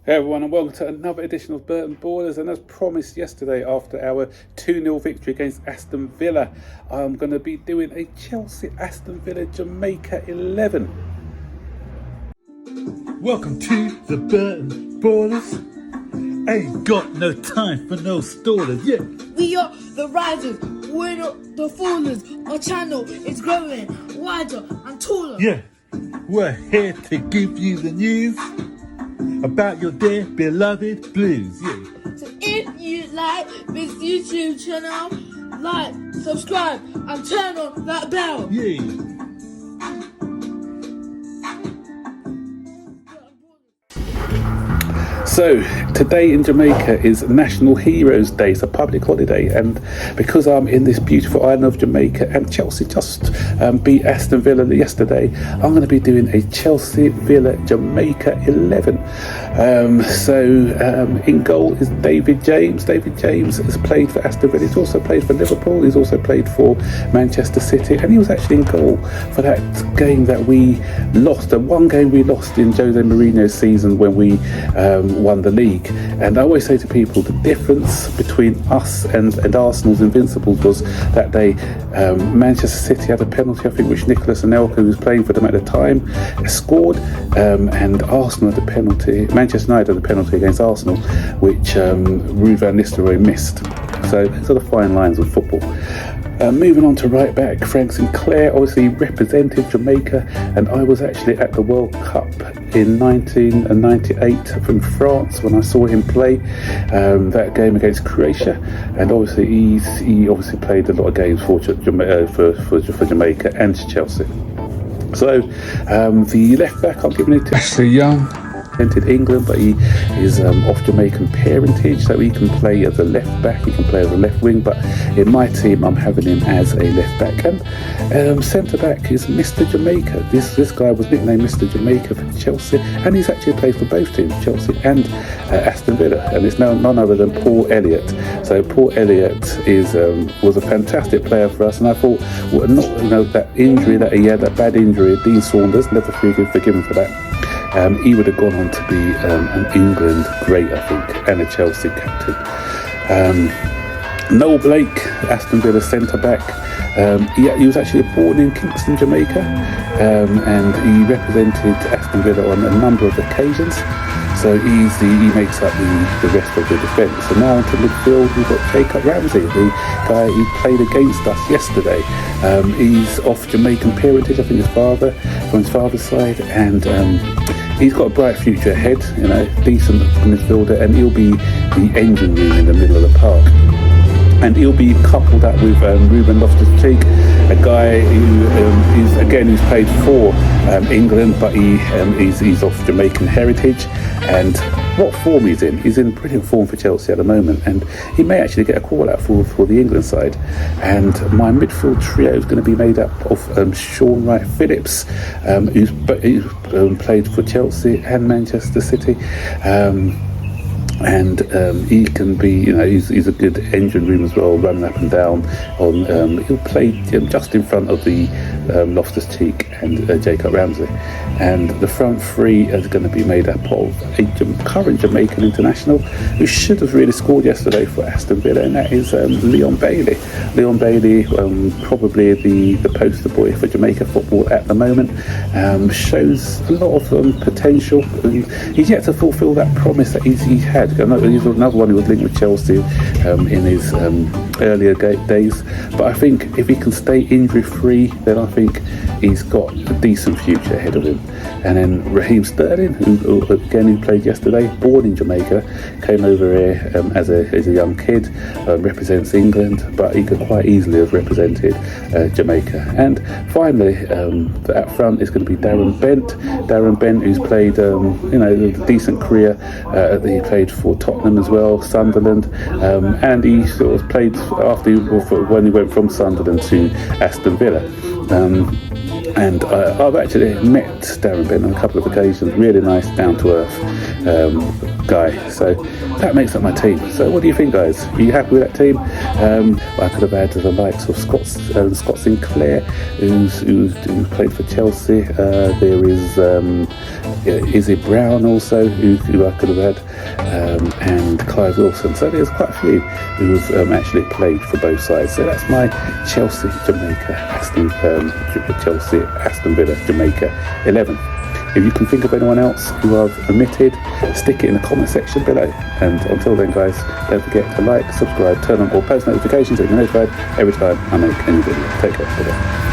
Hey everyone, and welcome to another edition of Burton Ballers. And as promised yesterday, after our 2-0 victory against Aston Villa, I'm going to be doing a Chelsea Aston Villa Jamaica 11. Welcome to the Burton Ballers. Ain't got no time for no stallers, yeah. We are the risers, we're not the fallers. Our channel is growing wider and taller. Yeah, we're here to give you the news about your dear beloved Blues, yeah. So if you like this YouTube channel, like, subscribe and turn on that bell. Yeah. So today in Jamaica is National Heroes Day. It's a public holiday, and because I'm in this beautiful island of Jamaica and Chelsea just beat Aston Villa yesterday, I'm going to be doing a Chelsea Villa Jamaica 11. In goal is David James. David James has played for Aston Villa. He's also played for Liverpool. He's also played for Manchester City, and he was actually in goal for that game that we lost. The one game we lost in Jose Mourinho's season when we won the league. And I always say to people, the difference between us and Arsenal's Invincibles was that day Manchester City had a penalty, I think, which Nicolas Anelka, who was playing for them at the time, scored, and Arsenal had a penalty. Manchester United had a penalty against Arsenal, which Ruud van Nistelrooy missed. So those are the fine lines of football. Moving on to right back, Frank Sinclair obviously represented Jamaica, and I was actually at the World Cup in 1998 from France when I saw him play that game against Croatia, and obviously he obviously played a lot of games for Jamaica and Chelsea. So the left back, I'm giving it to Ashley Young. England, but he is of Jamaican parentage, so he can play as a left back, he can play as a left wing, but in my team I'm having him as a left back. And centre back is Mr. Jamaica. This guy was nicknamed Mr. Jamaica for Chelsea, and he's actually played for both teams, Chelsea and Aston Villa, and it's now none other than Paul Elliott. So Paul Elliott was a fantastic player for us, and I thought, that injury that he had, that bad injury, Dean Saunders, never forgiven for that. He would have gone on to be an England great, I think, and a Chelsea captain. Noel Blake, Aston Villa centre-back. He was actually born in Kingston, Jamaica, and he represented Aston Villa on a number of occasions. So he makes up the rest of the defence. So now onto midfield, we've got Jacob Ramsey, the guy who played against us yesterday. He's of Jamaican parentage, I think from his father's side, and he's got a bright future ahead, decent midfielder, and he'll be the engine room in the middle of the park. And he'll be coupled up with Ruben Loftus-Cheek, a guy who's played for England, but he's of Jamaican heritage. And what form he's in? He's in brilliant form for Chelsea at the moment, and he may actually get a call out for the England side. And my midfield trio is going to be made up of Sean Wright-Phillips, who's played for Chelsea and Manchester City. And he can be, he's a good engine room as well, running up and down. He'll play just in front of the Loftus-Cheek and Jacob Ramsey. And the front three is going to be made up of a current Jamaican international who should have really scored yesterday for Aston Villa, and that is Leon Bailey. Leon Bailey, probably the poster boy for Jamaica football at the moment, shows a lot of potential. He's yet to fulfil that promise that he had. He's another one who was linked with Chelsea in his earlier days, but I think if he can stay injury free, then I think he's got a decent future ahead of him. And then Raheem Sterling, who played yesterday, born in Jamaica, came over here as a young kid, represents England, but he could quite easily have represented Jamaica. And finally, up front is going to be Darren Bent. Darren Bent, who's played a decent career. He played for Tottenham as well, Sunderland, and he sort of played when he went from Sunderland to Aston Villa. And I've actually met Darren Bent on a couple of occasions. Really nice, down to earth guy. So that makes up my team. So what do you think, guys? Are you happy with that team? I could have added the likes of Scott Sinclair, who played for Chelsea. There is Izzy Brown also, who I could have had, and Clive Wilson. So there's quite a few who've actually played for both sides. So that's my Chelsea, Jamaica, Aston Villa, Jamaica 11. If you can think of anyone else who I've omitted, stick it in the comment section below. And until then, guys, don't forget to like, subscribe, turn on all post notifications so you can be notified every time I make a new video. Take care. Bye-bye.